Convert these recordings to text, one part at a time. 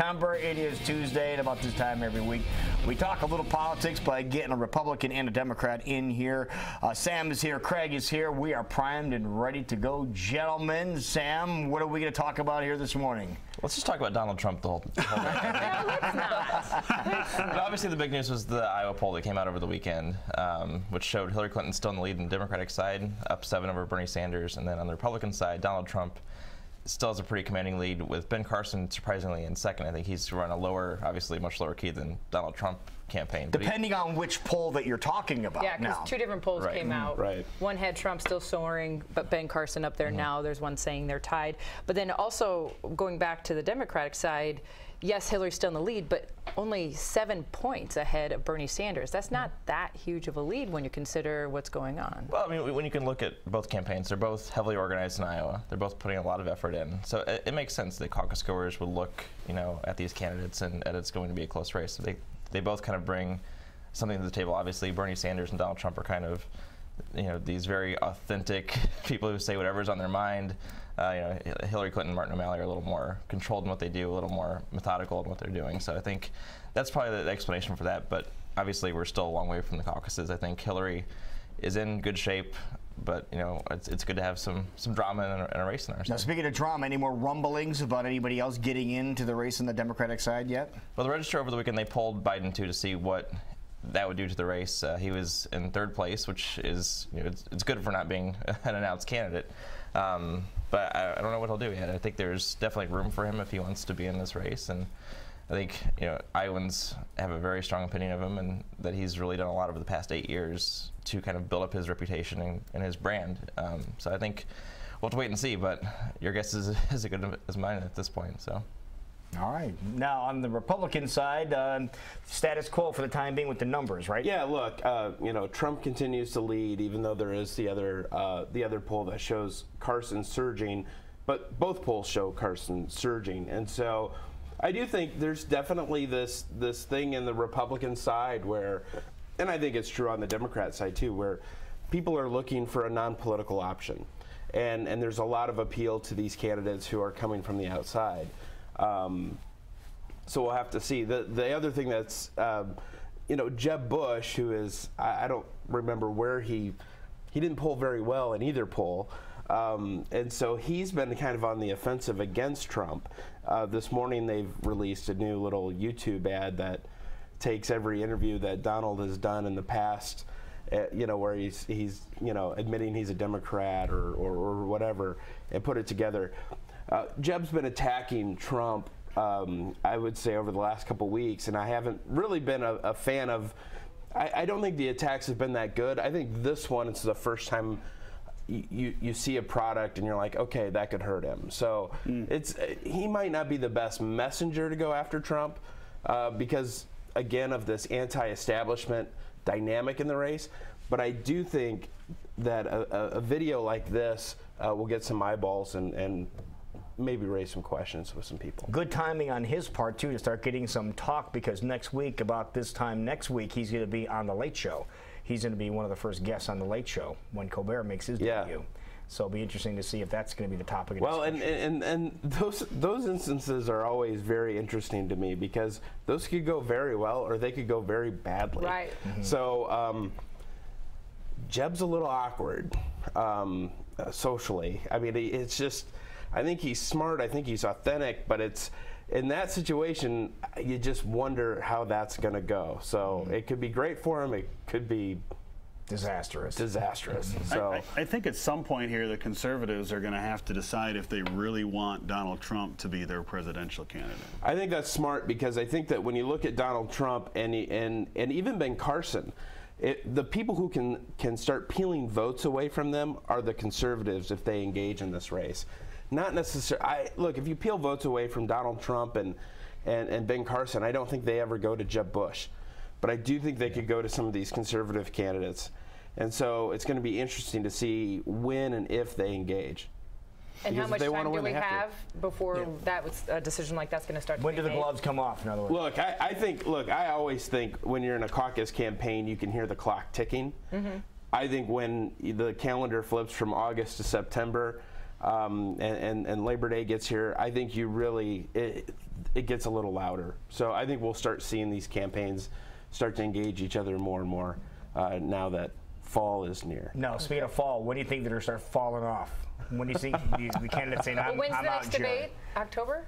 September. It is Tuesday, and about this time every week, we talk a little politics by getting a Republican and a Democrat in here. Sam is here. Craig is here. We are primed and ready to go. Gentlemen, Sam, what are we going to talk about here this morning? Let's just talk about Donald Trump the whole night. No, let's not. But obviously, the big news was the Iowa poll that came out over the weekend, which showed Hillary Clinton still in the lead on the Democratic side, up 7 over Bernie Sanders. And then on the Republican side, Donald Trump still has a pretty commanding lead, with Ben Carson surprisingly in second. I think he's run a lower, obviously much lower key than Donald Trump campaign. Depending on which poll that you're talking about. Yeah, because two different polls came out. Right. One had Trump still soaring, but Ben Carson up there now. There's one saying they're tied. But then also going back to the Democratic side, yes, Hillary's still in the lead, but only 7 points ahead of Bernie Sanders. That's not that huge of a lead when you consider what's going on. Well, I mean, when you can look at both campaigns, they're both heavily organized in Iowa. They're both putting a lot of effort in. So it makes sense that caucus goers would look, at these candidates and it's going to be a close race. So they both kind of bring something to the table. Obviously, Bernie Sanders and Donald Trump are kind of, these very authentic people who say whatever's on their mind. Hillary Clinton and Martin O'Malley are a little more controlled in what they do, a little more methodical in what they're doing. So I think that's probably the explanation for that. But obviously, we're still a long way from the caucuses. I think Hillary is in good shape, but it's good to have some drama in a race in our side. Now, speaking of drama, any more rumblings about anybody else getting into the race on the Democratic side yet? Well, the Register over the weekend, they polled Biden to see what that would do to the race. He was in third place, which is it's good for not being an announced candidate. But I don't know what he'll do yet. I think there's definitely room for him if he wants to be in this race, and I think Iowans have a very strong opinion of him, and that he's really done a lot over the past 8 years to kind of build up his reputation and his brand. So I think we'll have to wait and see. But your guess is as good as mine at this point. So. All right. Now, on the Republican side, status quo for the time being with the numbers, right? Yeah. Look, Trump continues to lead, even though there is the other poll that shows Carson surging, but both polls show Carson surging, and so I do think there's definitely this thing in the Republican side where, and I think it's true on the Democrat side too, where people are looking for a non-political option, and there's a lot of appeal to these candidates who are coming from the outside. So we'll have to see. The other thing that's, Jeb Bush, who is, I don't remember where he didn't poll very well in either poll. And so he's been kind of on the offensive against Trump. This morning they've released a new little YouTube ad that takes every interview that Donald has done in the past, where he's admitting he's a Democrat or whatever, and put it together. Jeb's been attacking Trump, I would say, over the last couple weeks, and I haven't really been a fan of. I don't think the attacks have been that good. I think this one, it's the first time you see a product and you're like, okay, that could hurt him. So he might not be the best messenger to go after Trump because, again, of this anti-establishment dynamic in the race. But I do think that a video like this will get some eyeballs and maybe raise some questions with some people. Good timing on his part, too, to start getting some talk, because next week, about this time next week, he's going to be on The Late Show. He's going to be one of the first guests on The Late Show when Colbert makes his debut. So it'll be interesting to see if that's going to be the topic of discussion. And those instances are always very interesting to me, because those could go very well or they could go very badly. Right. Mm-hmm. So Jeb's a little awkward socially. I mean, it's just, I think he's smart, I think he's authentic, but it's, in that situation, you just wonder how that's going to go. So it could be great for him, it could be disastrous. So I think at some point here, the conservatives are going to have to decide if they really want Donald Trump to be their presidential candidate. I think that's smart, because I think that when you look at Donald Trump and even Ben Carson, the people who can start peeling votes away from them are the conservatives if they engage in this race. Not necessarily. Look, if you peel votes away from Donald Trump and Ben Carson, I don't think they ever go to Jeb Bush. But I do think they could go to some of these conservative candidates. And so it's going to be interesting to see when and if they engage. And how much time do we have before a decision like that's going to start to be made? When do the gloves come off, in other words? Look, I always think when you're in a caucus campaign, you can hear the clock ticking. Mm-hmm. I think when the calendar flips from August to September, and Labor Day gets here, I think you really, it gets a little louder. So I think we'll start seeing these campaigns start to engage each other more and more now that fall is near. No, speaking of fall, when do you think they're going to start falling off? When do you think the candidates saying, I'm When's the out, next Jared? debate? October?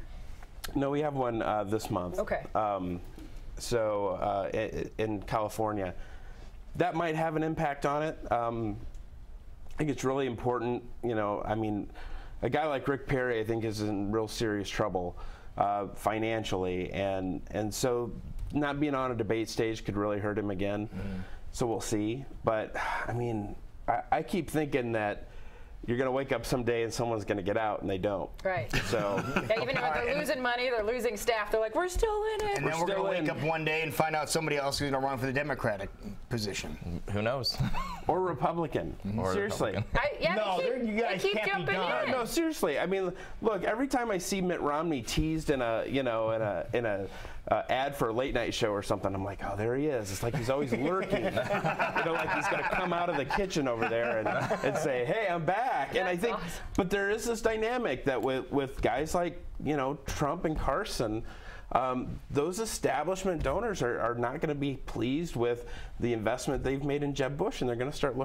No, we have one this month. Okay. In California. That might have an impact on it. I think it's really important, I mean, a guy like Rick Perry, I think, is in real serious trouble financially, and so not being on a debate stage could really hurt him again. So we'll see. But I mean, I keep thinking that you're going to wake up someday and someone's going to get out, and they don't. Right. So Yeah, even if they're losing money, they're losing staff, they're like, we're still in it. And then we're going to wake up one day and find out somebody else is going to run for the Democratic position. Who knows? or Republican. Or Republican. No, they you guys keep can't be jumping done. in. No, seriously. I mean, look. Every time I see Mitt Romney teased in a ad for a late night show or something, I'm like, oh, there he is. It's like he's always lurking. Like he's gonna come out of the kitchen over there and say, hey, I'm back. And I think, awesome. but there is this dynamic that with guys like Trump and Carson. Those establishment donors are not going to be pleased with the investment they've made in Jeb Bush, and they're going to start looking